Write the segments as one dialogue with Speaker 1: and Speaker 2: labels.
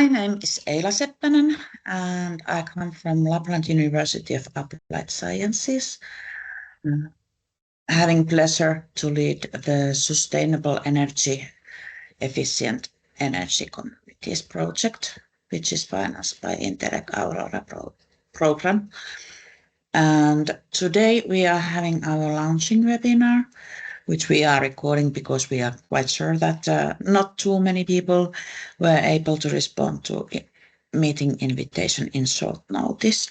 Speaker 1: My name is Eila Seppänen, and I come from Luleå University of Applied Sciences, having pleasure to lead the Sustainable Energy Efficient Energy Communities project, which is financed by Interreg Aurora program. And today we are having our launching webinar, which we are recording because we are quite sure that not too many people were able to respond to meeting invitation in short notice.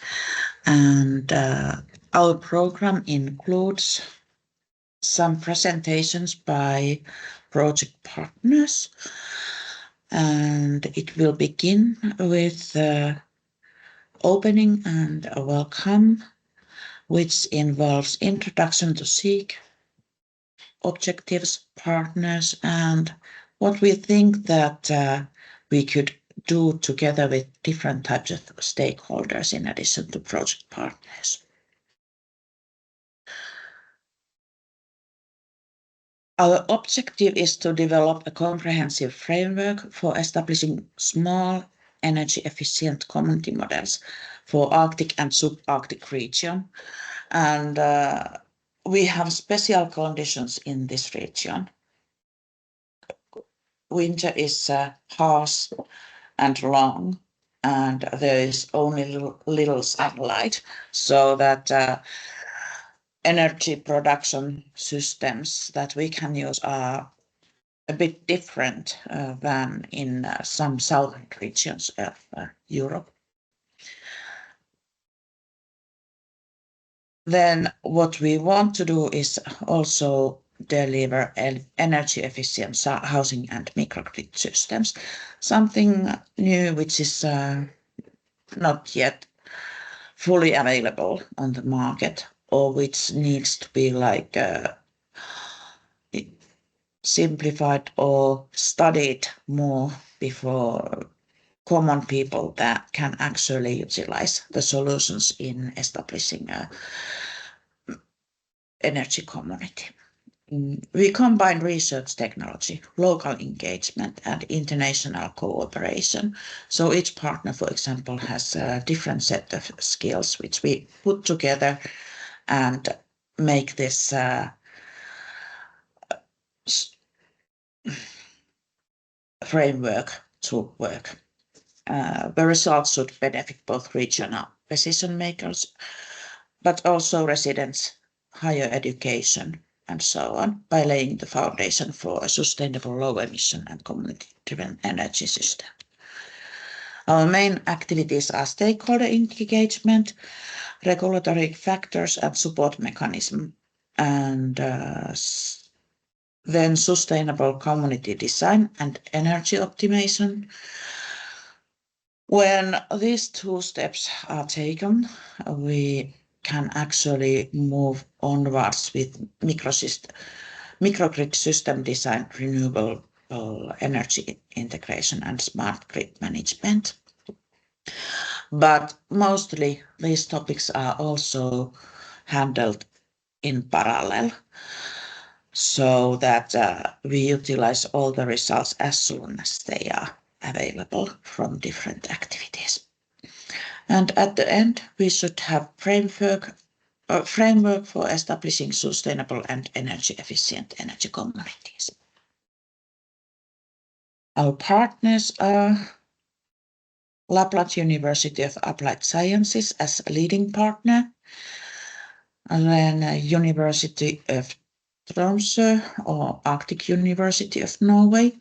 Speaker 1: And our program includes some presentations by project partners, and it will begin with opening and a welcome, which involves introduction to SEEC, objectives, partners, and what we think that we could do together with different types of stakeholders in addition to project partners. Our objective is to develop a comprehensive framework for establishing small energy efficient community models for Arctic and subarctic region. And we have special conditions in this region. Winter is harsh and long, and there is only little sunlight, so that energy production systems that we can use are a bit different than in some southern regions of Europe. Then what we want to do is also deliver energy efficient housing and microgrid systems, something new which is not yet fully available on the market, or which needs to be like simplified or studied more before common people that can actually utilize the solutions in establishing a energy community. We combine research technology, local engagement, and international cooperation. So each partner, for example, has a different set of skills which we put together and make this framework to work. The results should benefit both regional decision makers, but also residents, higher education, and so on, by laying the foundation for a sustainable low emission and community-driven energy system. Our main activities are stakeholder engagement, regulatory factors and support mechanism, and then sustainable community design and energy optimization. When these two steps are taken, we can actually move onwards with microgrid system design, renewable energy integration, and smart grid management. But mostly these topics are also handled in parallel, so that we utilize all the results as soon as they are available from different activities. And at the end, we should have framework for establishing sustainable and energy efficient energy communities. Our partners are Luleå University of Applied Sciences as a leading partner, and then University of Tromsø or Arctic University of Norway,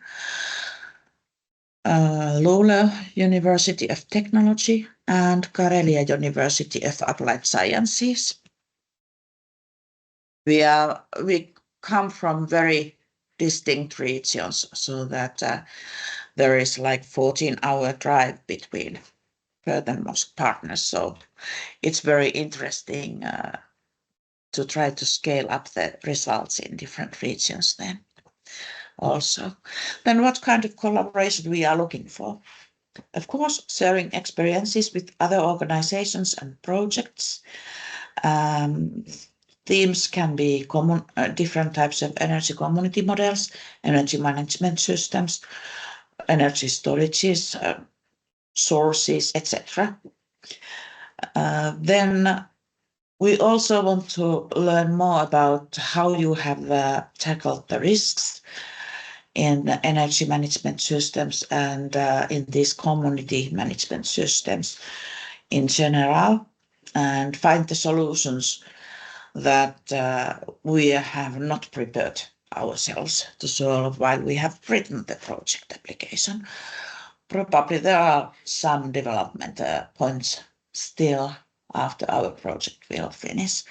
Speaker 1: Luleå University of Technology, and Karelia University of Applied Sciences. We come from very distinct regions, so that there is like 14-hour drive between furthermost partners. So it's very interesting to try to scale up the results in different regions then also. Then what kind of collaboration we are looking for? Of course, sharing experiences with other organizations and projects. Themes can be common, different types of energy community models, energy management systems, energy storages, sources, etc. Then we also want to learn more about how you have tackled the risks in energy management systems and in these community management systems in general, and find the solutions that we have not prepared ourselves to solve while we have written the project application. Probably there are some development points still after our project will finish.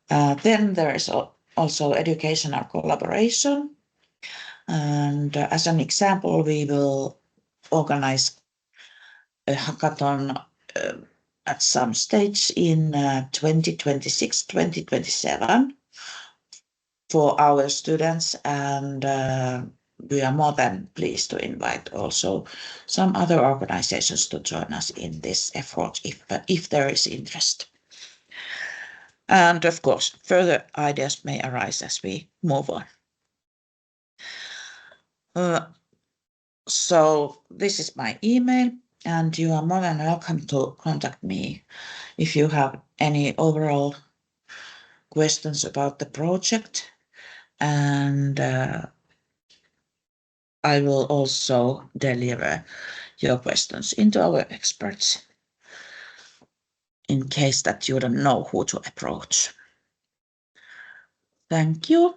Speaker 1: Then there is also educational collaboration. And as an example, we will organize a hackathon at some stage in 2026-2027 for our students, and we are more than pleased to invite also some other organizations to join us in this effort if there is interest. And of course, further ideas may arise as we move on. So this is my email, and you are more than welcome to contact me if you have any overall questions about the project. And I will also deliver your questions into our experts in case that you don't know who to approach. Thank you.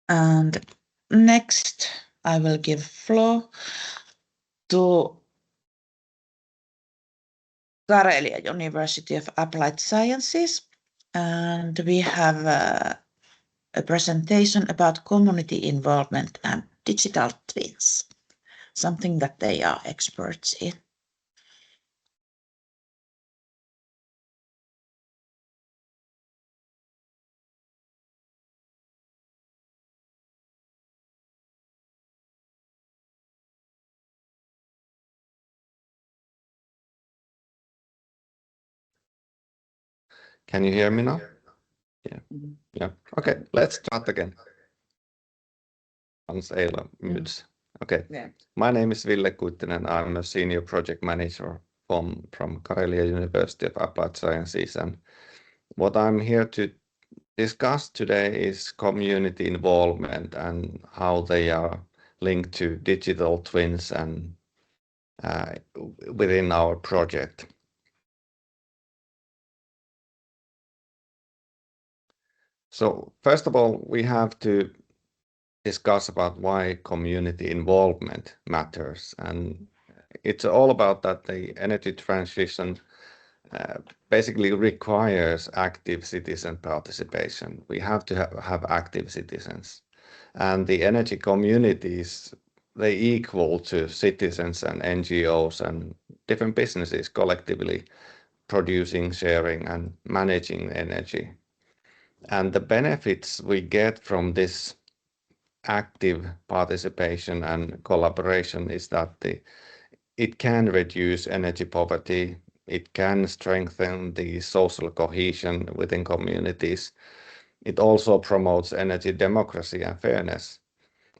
Speaker 1: And next, I will give floor to Karelia University of Applied Sciences, and we have a presentation about community involvement and digital twins, something that they are experts in.
Speaker 2: Can you hear me now? Yeah. Yeah. Okay, let's start again. Hans Eila Moods. Okay. Yeah. My name is Ville Kuittinen. I'm a senior project manager from Karelia University of Applied Sciences, and what I'm here to discuss today is community involvement and how they are linked to digital twins and within our project. So first of all, we have to discuss about why community involvement matters, and it's all about that the energy transition basically requires active citizen participation. We have to have active citizens, and the energy communities, they equal to citizens and NGOs and different businesses collectively producing, sharing and managing energy. And the benefits we get from this active participation and collaboration is that it can reduce energy poverty, it can strengthen the social cohesion within communities. It also promotes energy democracy and fairness.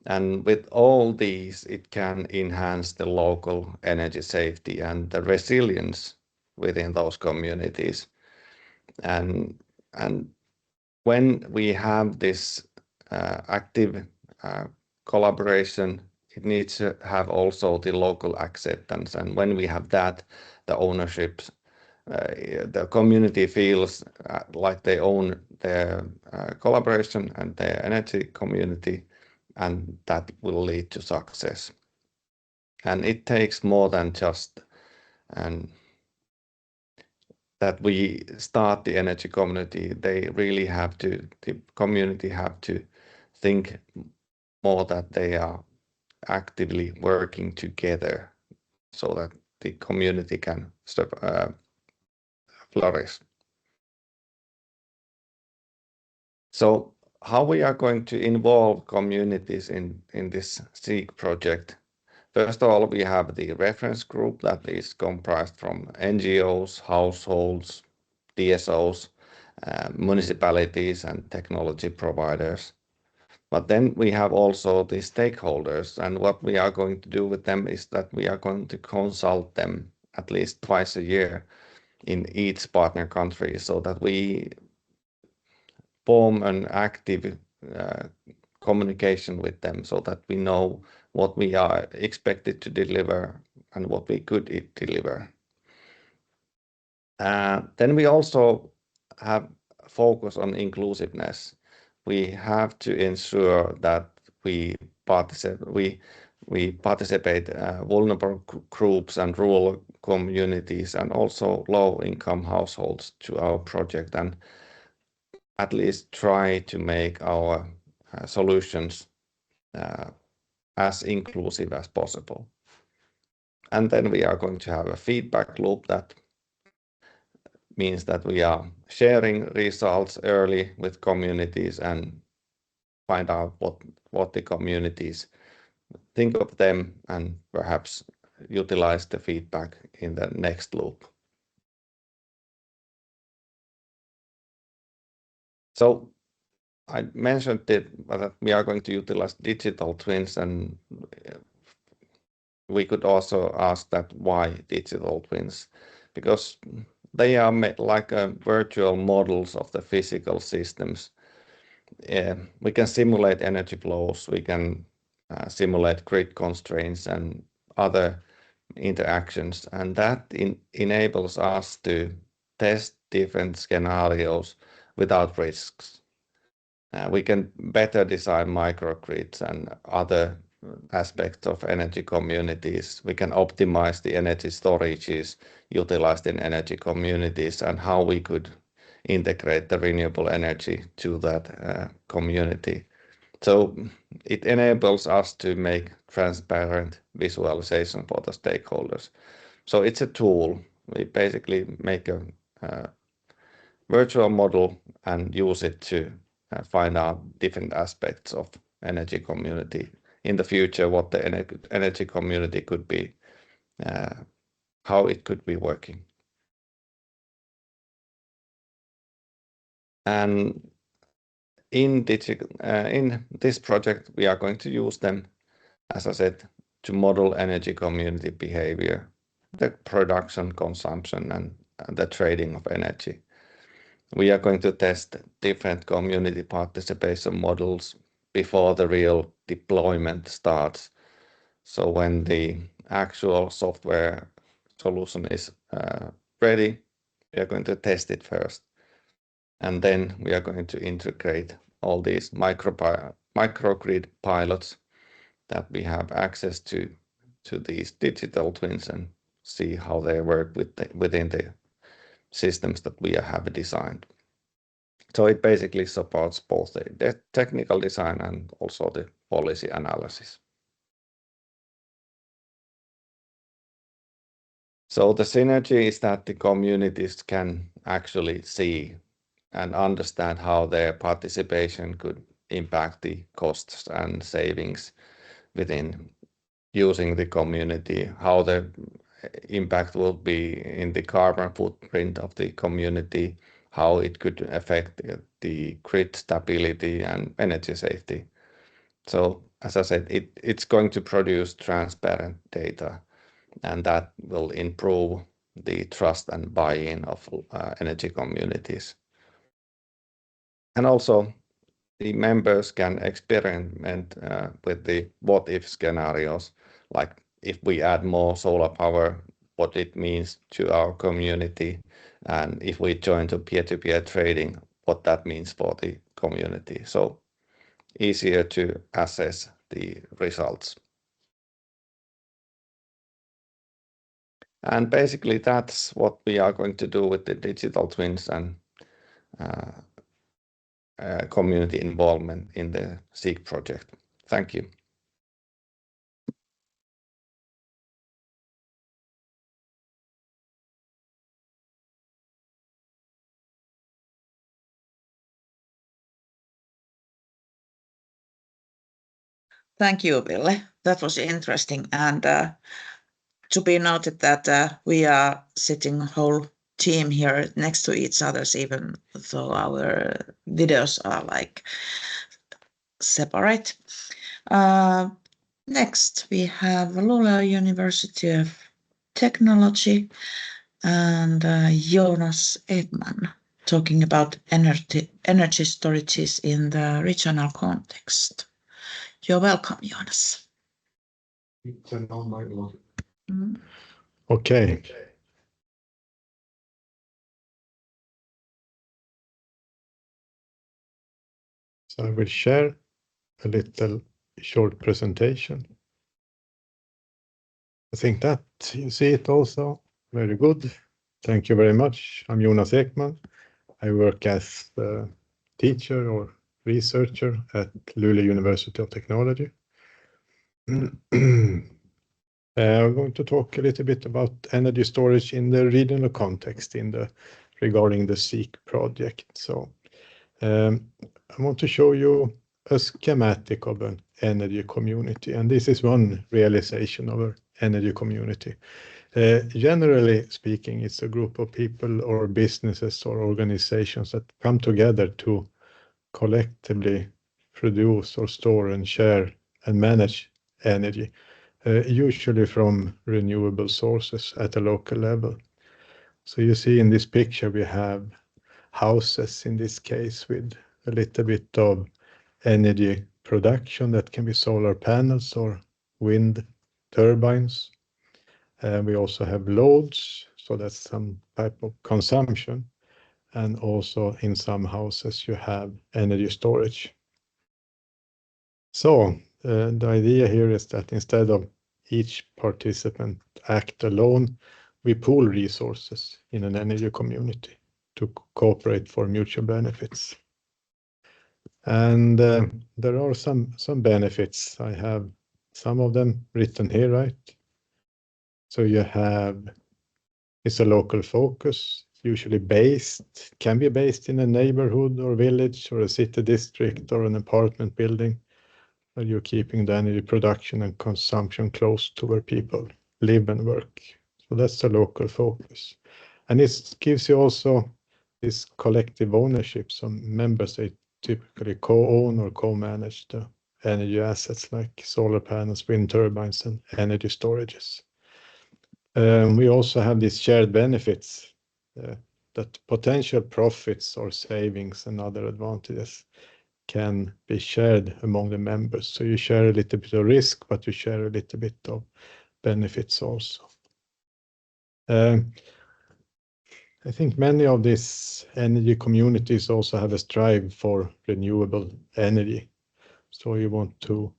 Speaker 2: And with all these, it can enhance the local energy safety and the resilience within those communities. And when we have this active collaboration, it needs to have also the local acceptance. And when we have that, the ownership, the community feels like they own their collaboration and their energy community, and that will lead to success. And it takes more than just that we start the energy community. They really have to, the community have to think more that they are actively working together so that the community can flourish. So how we are going to involve communities in this SEEC project? First of all, we have the reference group that is comprised from NGOs, households, DSOs, municipalities and technology providers. But then we have also the stakeholders, and what we are going to do with them is that we are going to consult them at least twice a year in each partner country, so that we form an active communication with them, so that we know what we are expected to deliver and what we could deliver. Then we also have focus on inclusiveness. We have to ensure that we participate vulnerable groups and rural communities and also low-income households to our project, and at least try to make our solutions as inclusive as possible. And then we are going to have a feedback loop that means that we are sharing results early with communities and find out what the communities think of them and perhaps utilize the feedback in the next loop. So I mentioned that we are going to utilize digital twins, and we could also ask that why digital twins, because they are like virtual models of the physical systems. We can simulate energy flows, we can simulate grid constraints and other interactions, and that enables us to test different scenarios without risks. We can better design microgrids and other aspects of energy communities. We can optimize the energy storages utilized in energy communities and how we could integrate the renewable energy to that community. So it enables us to make transparent visualization for the stakeholders. So it's a tool. We basically make a virtual model and use it to find out different aspects of energy community in the future, what the energy community could be, how it could be working. And in this project, we are going to use them, as I said, to model energy community behavior, the production, consumption, and the trading of energy. We are going to test different community participation models before the real deployment starts. So when the actual software solution is ready, we are going to test it first. And then we are going to integrate all these microgrid pilots that we have access to these digital twins and see how they work within the systems that we have designed. So it basically supports both the technical design and also the policy analysis. So the synergy is that the communities can actually see and understand how their participation could impact the costs and savings within using the community, how the impact will be in the carbon footprint of the community, how it could affect the grid stability and energy safety. So as I said, it's going to produce transparent data, and that will improve the trust and buy-in of energy communities. And also the members can experiment with the what-if scenarios, like if we add more solar power, what it means to our community, and if we join to peer-to-peer trading, what that means for the community. So easier to assess the results. And basically that's what we are going to do with the digital twins and community involvement in the SEEC project. Thank you.
Speaker 1: Thank you, Ville. That was interesting. And to be noted that we are sitting whole team here next to each other, even though our videos are like separate. Next, we have Luleå University of Technology and Jonas Ekman talking about energy storages in the regional context. You're welcome, Jonas.
Speaker 3: Okay. So I will share a little short presentation. I think that you see it also. Very good. Thank you very much. I'm Jonas Ekman. I work as a teacher or researcher at Luleå University of Technology. I'm going to talk a little bit about energy storage in the regional context regarding the SEEC project. So I want to show you a schematic of an energy community, and this is one realization of an energy community. Generally speaking, it's a group of people or businesses or organizations that come together to collectively produce or store and share and manage energy, usually from renewable sources at a local level. So you see in this picture we have houses in this case with a little bit of energy production that can be solar panels or wind turbines. We also have loads, so that's some type of consumption. And also in some houses you have energy storage. So the idea here is that instead of each participant act alone, we pool resources in an energy community to cooperate for mutual benefits. And there are some benefits. I have some of them written here, right? So you have, it's a local focus, usually can be based in a neighborhood or village or a city district or an apartment building, where you're keeping the energy production and consumption close to where people live and work. So that's the local focus. And it gives you also this collective ownership. Some members, they typically co-own or co-manage the energy assets like solar panels, wind turbines, and energy storages. We also have these shared benefits, that potential profits or savings and other advantages can be shared among the members. So you share a little bit of risk, but you share a little bit of benefits also. I think many of these energy communities also have a strive for renewable energy. So you want to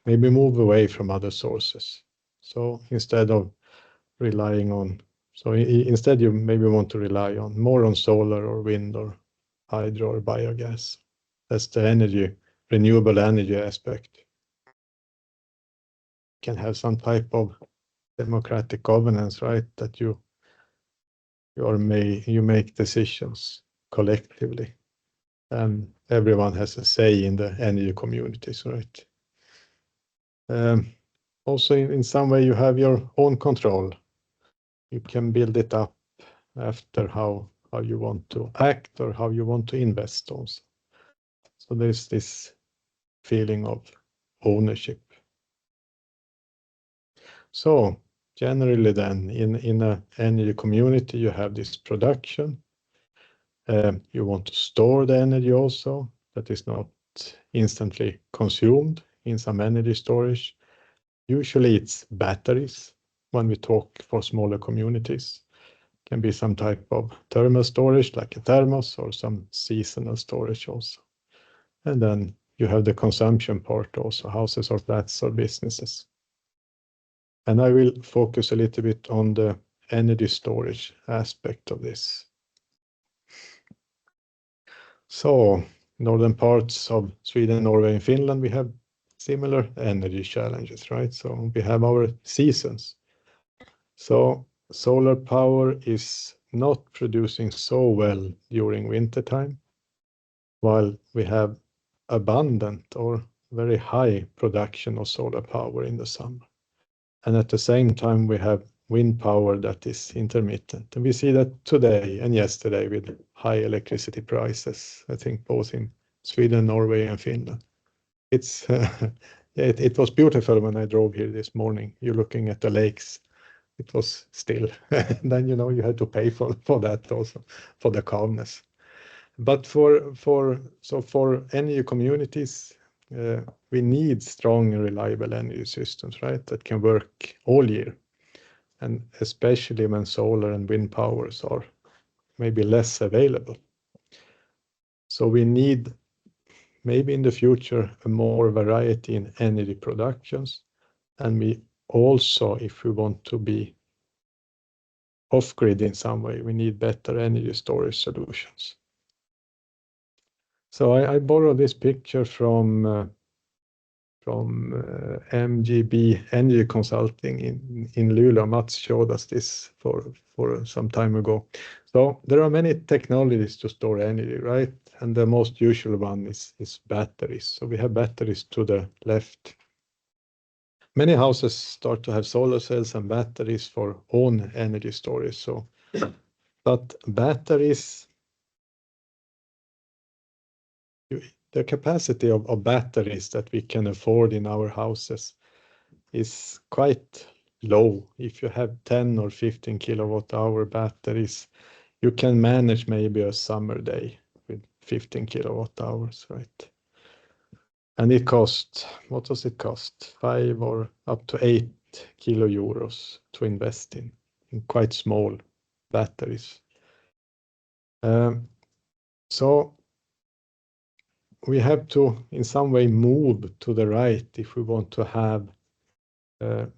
Speaker 3: maybe move away from other sources. So instead of relying on, instead you maybe want to rely on more on solar or wind or hydro or biogas. That's the renewable energy aspect. Can have some type of democratic governance, right? That you make decisions collectively, and everyone has a say in the energy communities, right? Also, in some way, you have your own control. You can build it up after how you want to act or how you want to invest also. So there's this feeling of ownership. So generally then, in an energy community, you have this production. You want to store the energy also, that is not instantly consumed in some energy storage. Usually it's batteries when we talk for smaller communities. Can be some type of thermal storage like a thermos or some seasonal storage also. And then you have the consumption part also, houses or flats or businesses. And I will focus a little bit on the energy storage aspect of this. So, northern parts of Sweden, Norway, and Finland, we have similar energy challenges, right? So we have our seasons. So solar power is not producing so well during winter time, while we have abundant or very high production of solar power in the summer. And at the same time, we have wind power that is intermittent. And we see that today and yesterday with high electricity prices, I think both in Sweden, Norway, and Finland. it's it was beautiful when I drove here this morning. You're looking at the lakes. It was still. Then you know you had to pay for that also, for the calmness. But for energy communities, we need strong and reliable energy systems, right? That can work all year, and especially when solar and wind powers are maybe less available. So we need maybe in the future a more variety in energy productions, and we also, if we want to be off-grid in some way, we need better energy storage solutions. So I borrowed this picture from MGB Energy Consulting in Luleå. Mats showed us this for some time ago. So there are many technologies to store energy, right? And the most usual one is batteries. So we have batteries to the left. Many houses start to have solar cells and batteries for own energy storage. So, but batteries, the capacity of batteries that we can afford in our houses is quite low. If you have 10 or 15 kilowatt-hour batteries, you can manage maybe a summer day with 15 kilowatt-hours, right? And it costs, what does it cost? 5 or up to 8 kilo euros to invest in quite small batteries. So we have to in some way move to the right if we want to have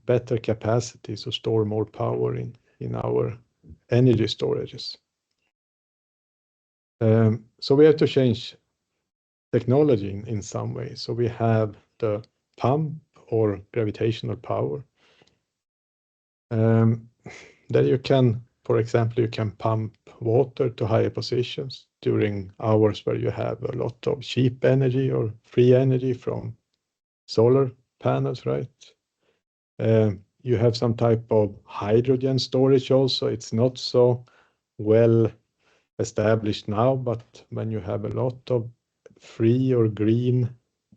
Speaker 3: better capacity to store more power in our energy storages. So we have to change technology in some way. So we have the pump or gravitational power. Then you can, for example, you can pump water to higher positions during hours where you have a lot of cheap energy or free energy from solar panels, right? You have some type of hydrogen storage also. It's not so well established now, but when you have a lot of free or green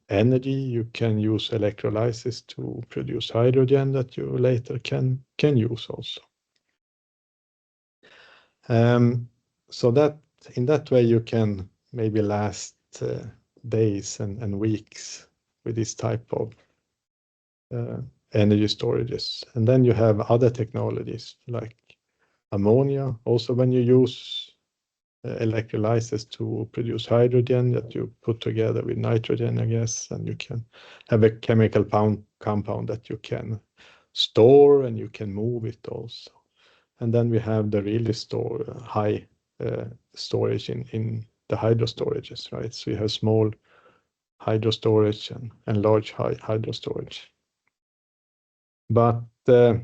Speaker 3: energy, you can use electrolysis to produce hydrogen that you later can use also. So that in that way you can maybe last days and weeks with this type of energy storages. And then you have other technologies like ammonia. Also, when you use electrolysis to produce hydrogen that you put together with nitrogen, I guess, and you can have a chemical compound that you can store and you can move it also. And then we have the really high storage in the hydro storages, right? So you have small hydro storage and large hydro storage. But I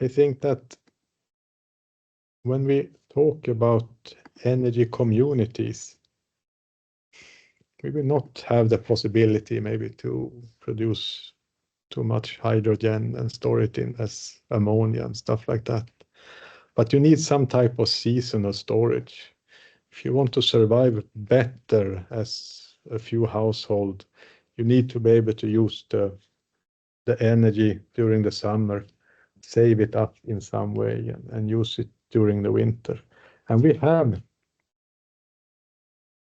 Speaker 3: think that when we talk about energy communities, we will not have the possibility maybe to produce too much hydrogen and store it in as ammonia and stuff like that. But you need some type of seasonal storage. If you want to survive better as a few households, you need to be able to use the energy during the summer, save it up in some way and use it during the winter. And we have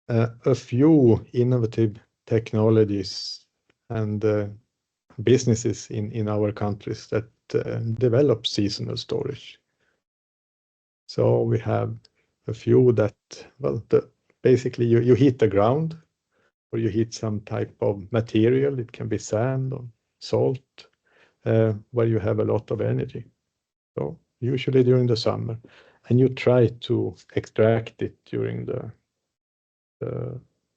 Speaker 3: a few innovative technologies and businesses in our countries that develop seasonal storage. So we have a few that, well, basically you heat the ground or you heat some type of material. It can be sand or salt where you have a lot of energy. So usually during the summer, and you try to extract it during the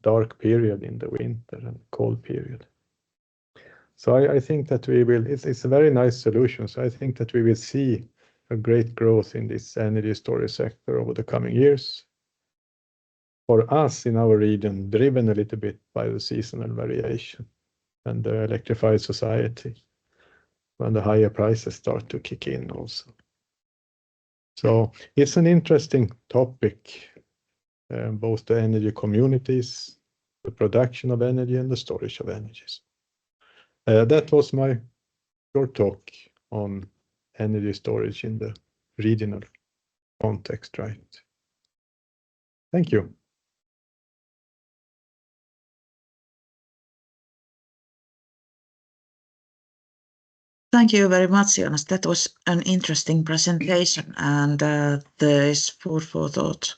Speaker 3: dark period in the winter and cold period. So I think that we will, it's a very nice solution. So I think that we will see a great growth in this energy storage sector over the coming years. For us in our region, driven a little bit by the seasonal variation and the electrified society, when the higher prices start to kick in also. So it's an interesting topic, both the energy communities the production of energy and the storage of energies. That was my short talk on energy storage in the regional context, right? Thank you.
Speaker 1: Thank you very much, Jonas. That was an interesting presentation, and there is food for thought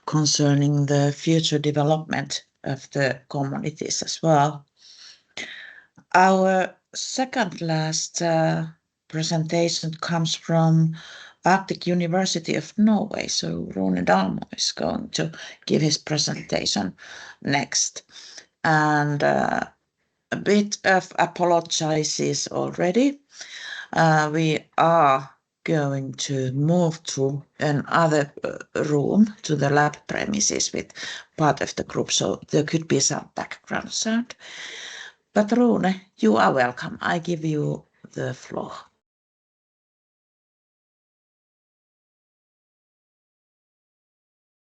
Speaker 1: concerning the future development of the communities as well. Our second last presentation comes from Arctic University of Norway. So Rune Dalmo is going to give his presentation next. And a bit of apologizes already. We are going to move to another room, to the lab premises with part of the group, so there could be some background sound. But Rune, you are welcome. I give you the floor.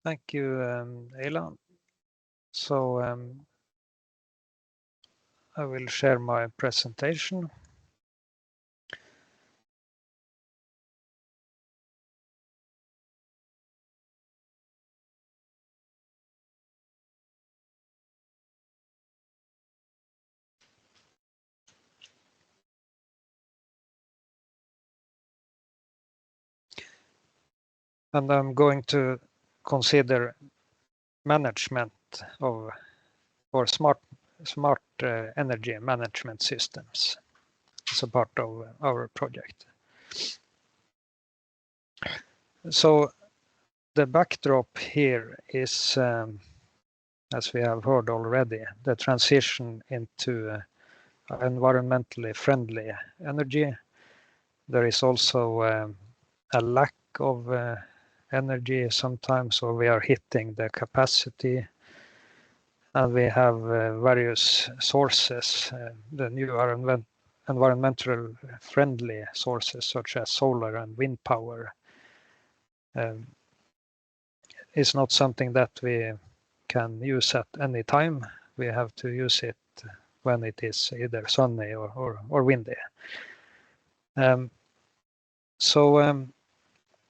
Speaker 4: Thank you, Eila. So I will share my presentation. And I'm going to consider management of or smart energy management systems as a part of our project. So the backdrop here is, as we have heard already, the transition into environmentally friendly energy. There is also a lack of energy sometimes, or we are hitting the capacity, and we have various sources, the new environmental friendly sources such as solar and wind power is not something that we can use at any time. We have to use it when it is either sunny or windy. So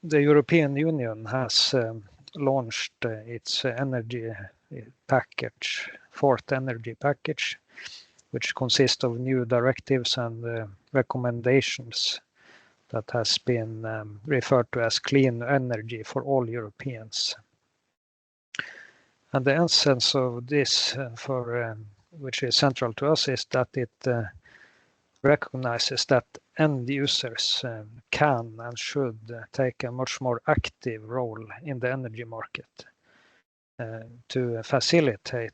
Speaker 4: the European Union has launched its energy package, fourth energy package, which consists of new directives and recommendations that has been referred to as clean energy for all Europeans. And the essence of this, which is central to us, is that it recognizes that end users can and should take a much more active role in the energy market to facilitate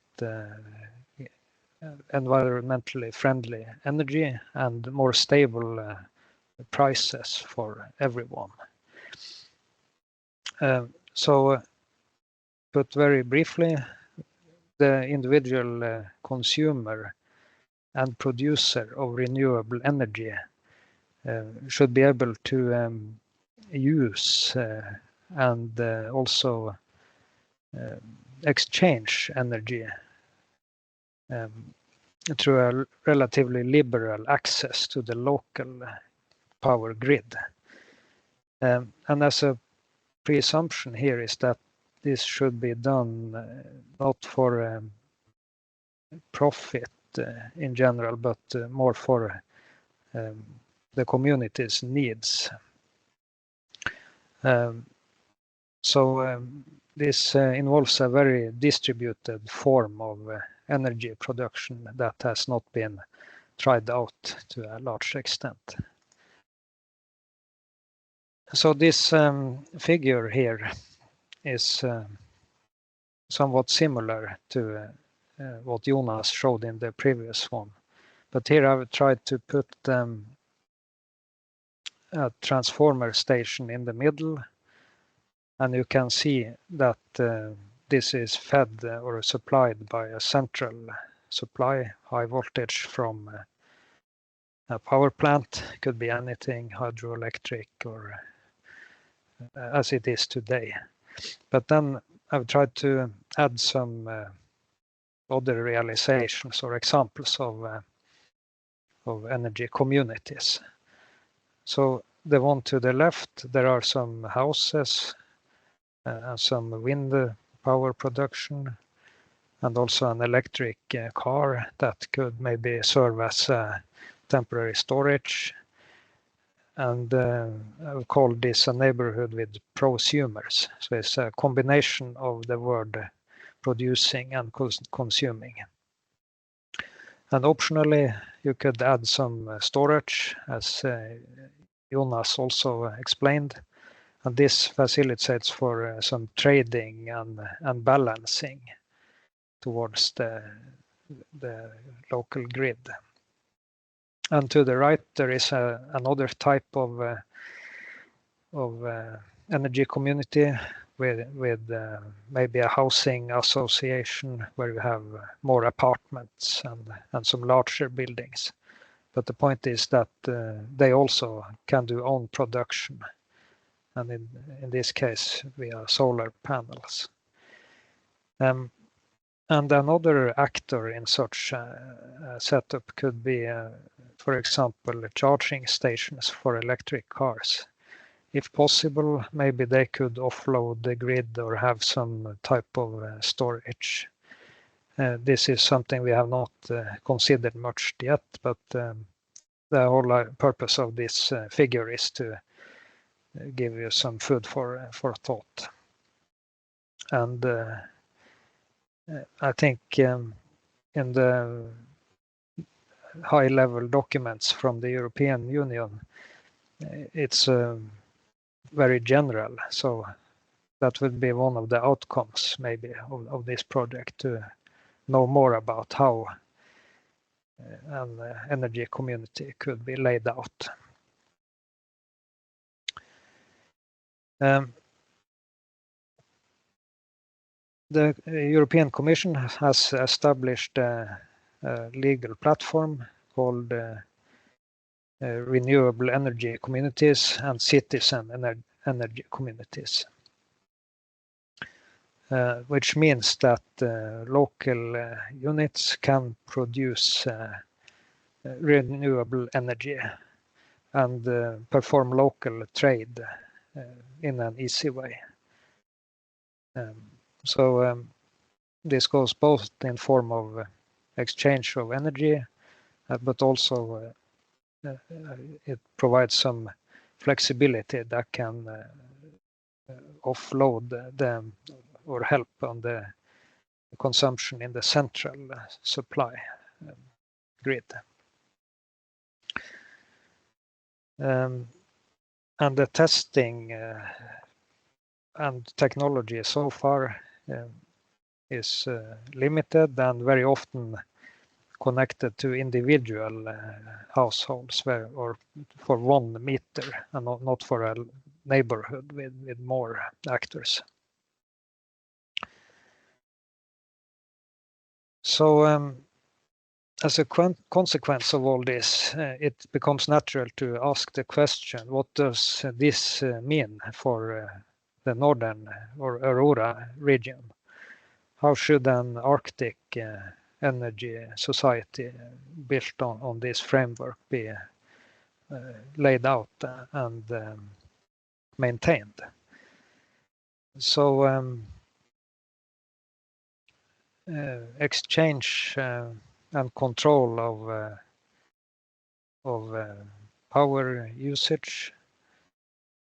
Speaker 4: environmentally friendly energy and more stable prices for everyone. So put very briefly, the individual consumer and producer of renewable energy should be able to use and also exchange energy through a relatively liberal access to the local power grid. And as a presumption here is that this should be done not for profit in general, but more for the community's needs. So this involves a very distributed form of energy production that has not been tried out to a large extent. So this figure here is somewhat similar to what Jonas showed in the previous one. But here I've tried to put a transformer station in the middle, and you can see that this is fed or supplied by a central supply, high voltage from a power plant. Could be anything, hydroelectric or as it is today. But then I've tried to add some other realizations or examples of energy communities. So the one to the left, there are some houses and some wind power production, and also an electric car that could maybe serve as temporary storage. And I've called this a neighborhood with prosumers. So it's a combination of the word producing and consuming. And optionally, you could add some storage, as Jonas also explained. And this facilitates for some trading and balancing towards the local grid. And to the right, there is another type of energy community with maybe a housing association where you have more apartments and some larger buildings. But the point is that they also can do own production, and in this case via solar panels. And another actor in such a setup could be, for example, charging stations for electric cars. If possible, maybe they could offload the grid or have some type of storage. This is something we have not considered much yet, but the whole purpose of this figure is to give you some food for thought. And I think in the high-level documents from the European Union, it's very general. So that would be one of the outcomes maybe of this project, to know more about how an energy community could be laid out. The European Commission has established a legal platform called Renewable Energy Communities and Citizen Energy Communities, which means that local units can produce renewable energy and perform local trade in an easy way. So this goes both in form of exchange of energy, but also it provides some flexibility that can offload them or help on the consumption in the central supply grid. And the testing and technology so far is limited and very often connected to individual households or for 1 meter, and not for a neighborhood with more actors. So as a consequence of all this, it becomes natural to ask the question, what does this mean for the northern or Aurora region? How should an Arctic energy society built on this framework be laid out and maintained? So exchange and control of power usage,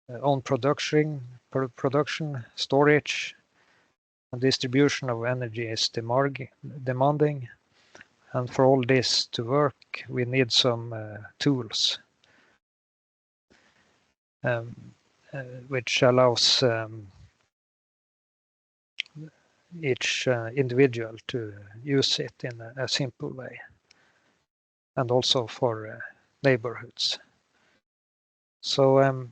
Speaker 4: own production, storage, and distribution of energy is demanding. And for all this to work, we need some tools which allows each individual to use it in a simple way, and also for neighborhoods. So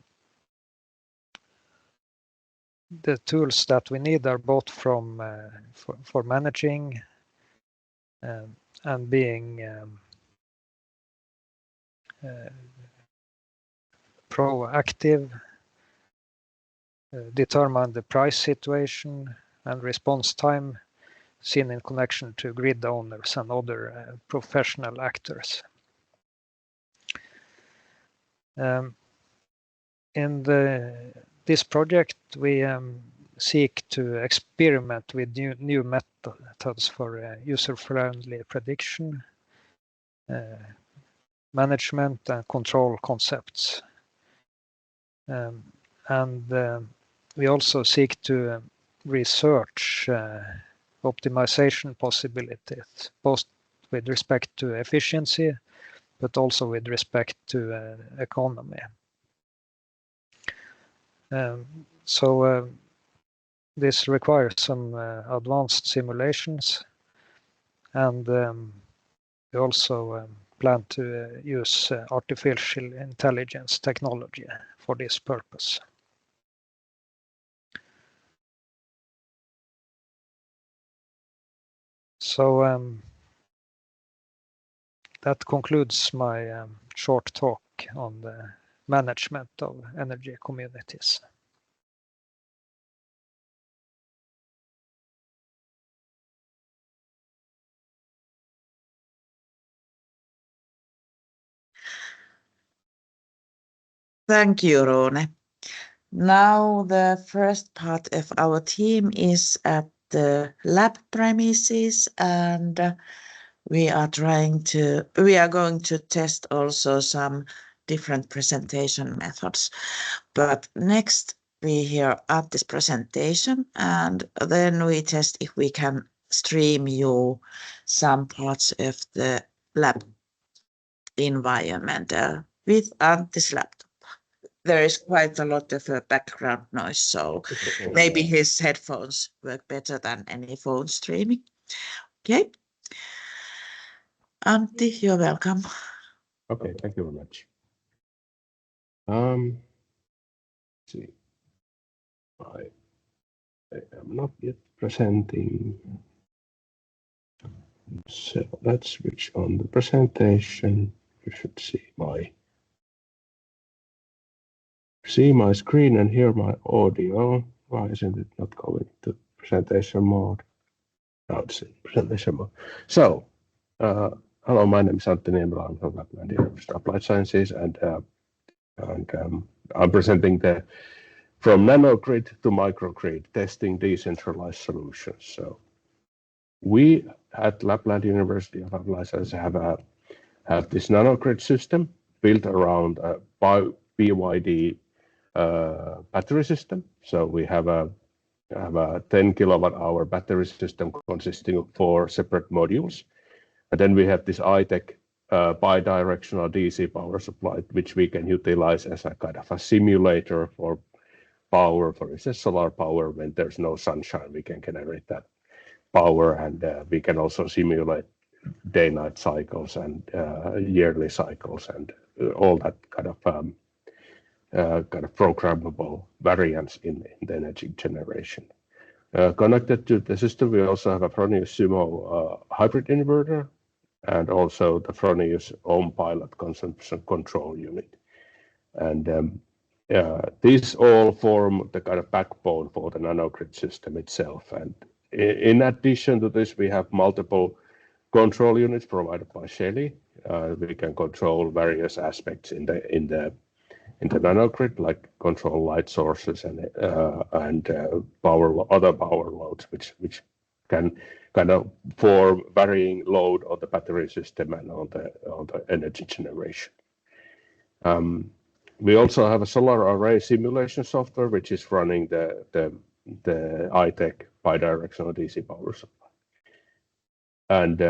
Speaker 4: the tools that we need are both from for managing and being proactive, determine the price situation and response time, seen in connection to grid owners and other professional actors. In this project, we seek to experiment with new methods for user-friendly prediction, management and control concepts. We also seek to research optimization possibilities, both with respect to efficiency, but also with respect to economy. This requires some advanced simulations, and we also plan to use artificial intelligence technology for this purpose. So that concludes my short talk on the management of energy communities.
Speaker 1: Thank you, Rune. Now the first part of our team is at the lab premises, and we are going to test also some different presentation methods. But next we hear Atti's presentation, and then we test if we can stream you some parts of the lab environment with Atti's laptop. There is quite a lot of background noise, so maybe his headphones work better than any phone streaming. Okay. Antti, you're welcome.
Speaker 5: Okay, thank you very much. Let's see. I am not yet presenting. So let's switch on the presentation. You should see my screen and hear my audio. Why isn't it not going to presentation mode? Now it's in presentation mode. So, hello, my name is Antti Niemela. I'm from Lapland University of Applied Sciences, and I'm presenting from Nanogrid to Microgrid, testing decentralized solutions. So, we at Lapland University of Applied Sciences have this Nanogrid system built around a BYD battery system. So we have a 10 kilowatt-hour battery system consisting of 4 separate modules. And then we have this ITEC bidirectional DC power supply, which we can utilize as a kind of a simulator for power, for instance, solar power. When there's no sunshine, we can generate that power, and we can also simulate day-night cycles and yearly cycles and all that kind of programmable variance in the energy generation. Connected to the system, we also have a Fronius Sumo hybrid inverter, and also the Fronius Ohm Pilot consumption control unit. And these all form the kind of backbone for the Nanogrid system itself. And in addition to this, we have multiple control units provided by Shelly. We can control various aspects in the Nanogrid, like control light sources and other power loads, which can kind of form varying load on the battery system and on the energy generation. We also have a solar array simulation software, which is running the ITEC bidirectional DC power supply. And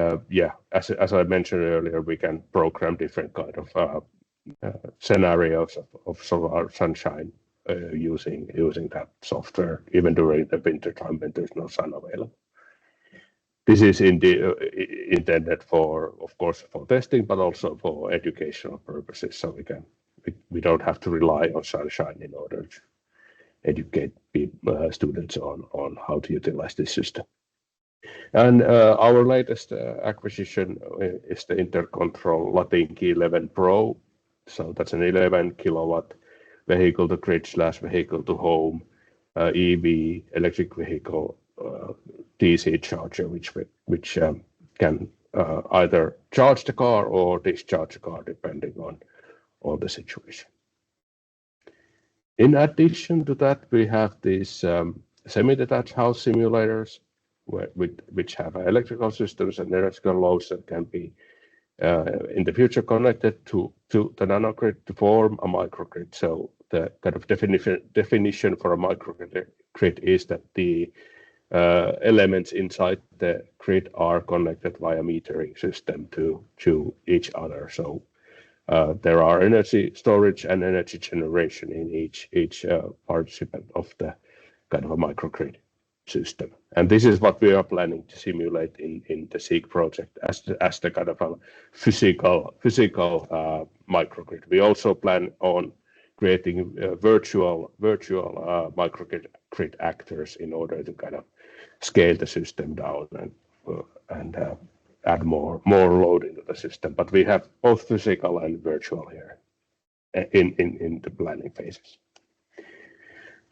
Speaker 5: as I mentioned earlier, we can program different kind of scenarios of solar sunshine using that software, even during the winter time when there's no sun available. This is indeed intended for, of course, for testing, but also for educational purposes. So we don't have to rely on sunshine in order to educate students on how to utilize this system. And our latest acquisition is the Intercontrol Latinki 11 Pro. So that's an 11 kilowatt vehicle to grid / vehicle to home EV electric vehicle DC charger, which can either charge the car or discharge the car, depending on the situation. In addition to that, we have these semi-detached house simulators, which have electrical systems and electrical loads that can be in the future connected to the nanogrid to form a microgrid. So the kind of definition for a microgrid is that the elements inside the grid are connected via metering system to each other. So there are energy storage and energy generation in each participant of the kind of a microgrid system. And this is what we are planning to simulate in the SEEC project as the kind of a physical microgrid. We also plan on creating virtual microgrid actors in order to kind of scale the system down and add more load into the system. But we have both physical and virtual here in the planning phases.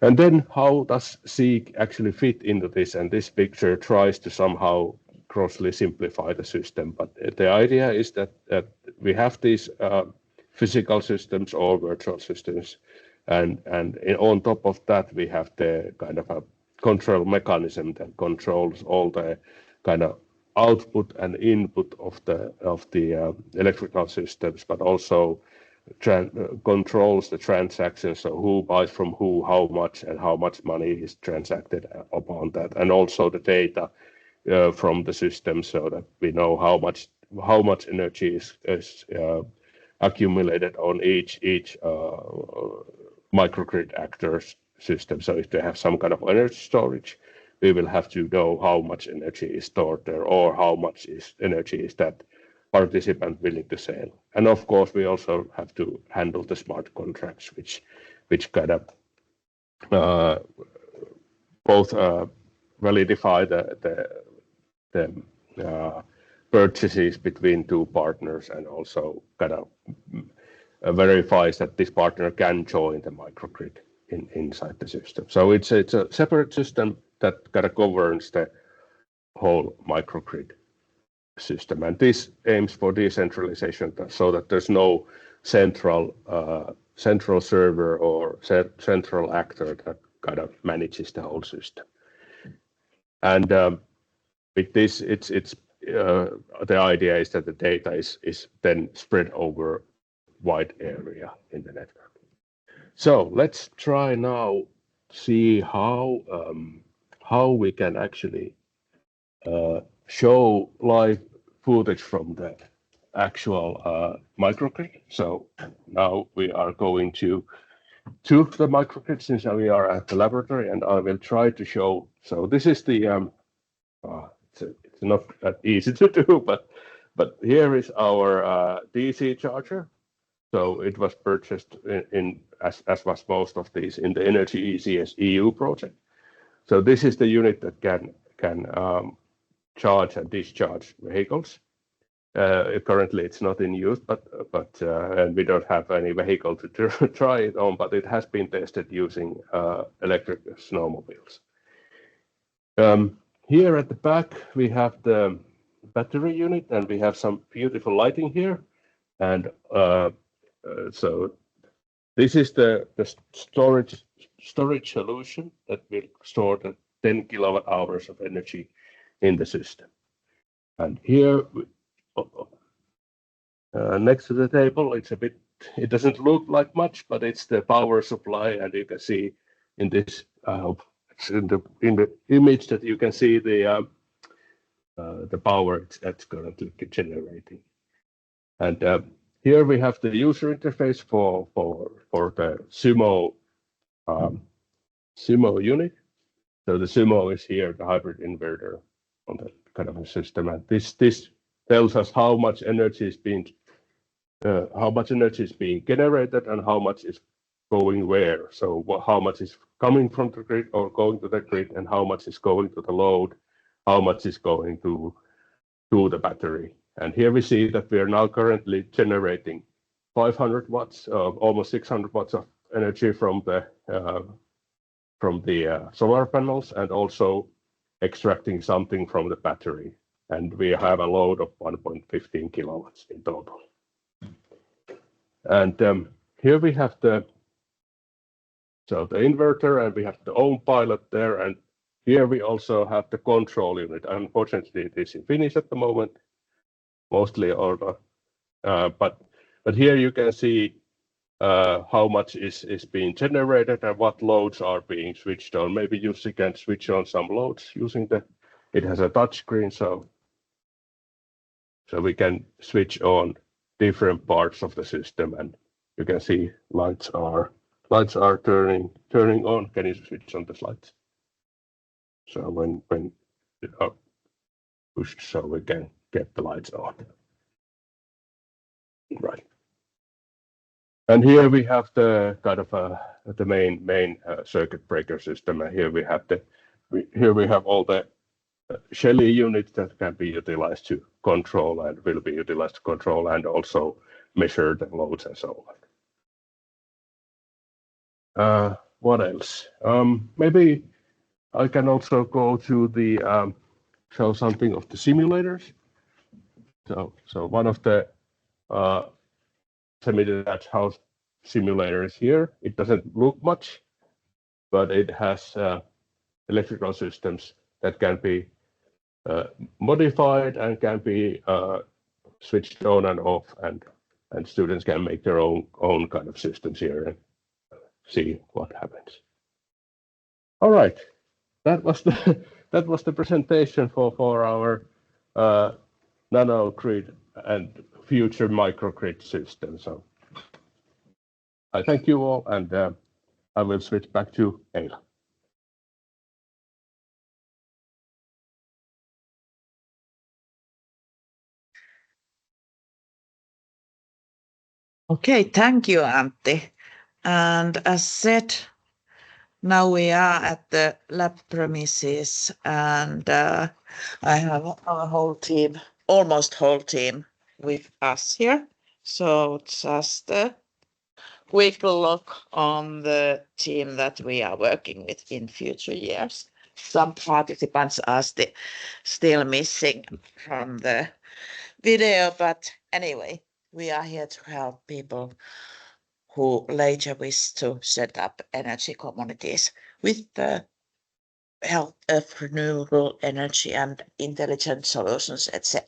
Speaker 5: And then how does SEEC actually fit into this? And this picture tries to somehow grossly simplify the system. But the idea is that we have these physical systems or virtual systems. And on top of that, we have the kind of a control mechanism that controls all the kind of output and input of the electrical systems, but also controls the transactions, so who buys from who, how much, and how much money is transacted upon that, and also the data from the system, so that we know how much energy is accumulated on each microgrid actor's system. So if they have some kind of energy storage, we will have to know how much energy is stored there, or how much energy is that participant willing to sell. And of course, we also have to handle the smart contracts, which kind of both validify the purchases between two partners, and also kind of verifies that this partner can join the microgrid inside the system. So it's a separate system that kind of governs the whole microgrid system, and this aims for decentralization, so that there's no central server or central actor that kind of manages the whole system. And with this, it's the idea is that the data is then spread over wide area in the network. So let's try now see how we can actually show live footage from the actual microgrid. So now we are going to the microgrid, since we are at the laboratory, and I will try to show. So this is the it's not that easy to do, but here is our DC charger. So it was purchased as was most of these in the Energy ECS EU project. So this is the unit that can charge and discharge vehicles. Currently, it's not in use, but and we don't have any vehicle to try it on. But it has been tested using electric snowmobiles. Here at the back, we have the battery unit, and we have some beautiful lighting here. And so this is the storage solution that will store the 10 kilowatt hours of energy in the system. And here, next to the table, it doesn't look like much, but it's the power supply, and you can see in this. I hope it's in the image that you can see the power that's currently generating. And here we have the user interface for the Sumo unit. So the Sumo is here, the hybrid inverter on the kind of a system, and this tells us how much energy is being generated and how much is going where. So how much is coming from the grid or going to the grid, and how much is going to the load, how much is going to the battery. And here we see that we are now currently generating 500 watts, almost 600 watts of energy from the solar panels, and also extracting something from the battery, and we have a load of 1.15 kilowatts in total. And here we have the inverter, and we have the own pilot there, and here we also have the control unit. Unfortunately, it is in Finnish at the moment, mostly, but here you can see how much is being generated and what loads are being switched on. Maybe Jussi can switch on some loads using it has a touch screen, so we can switch on different parts of the system, and you can see lights are turning on. Can you switch on the lights? So when pushed, so we can get the lights on. Right. And here we have the kind of the main circuit breaker system, and here we have all the Shelly units that can be utilized to control and will be utilized to control and also measure the loads and so on. What else? Maybe I can also go to the show something of the simulators. So one of the semi-detached house simulators here. It doesn't look much, but it has electrical systems that can be modified and can be switched on and off, and students can make their own kind of systems here and see what happens. All right, that was the presentation for our Nanogrid and future microgrid system. So I thank you all, and I will switch back to Eila.
Speaker 1: Okay, thank you, Antti. And as said, now we are at the lab premises, and I have our whole team, almost whole team, with us here. So just a quick look on the team that we are working with in future years. Some participants are still missing from the video, but anyway, we are here to help people who later wish to set up energy communities with the help of renewable energy and intelligent solutions, etc.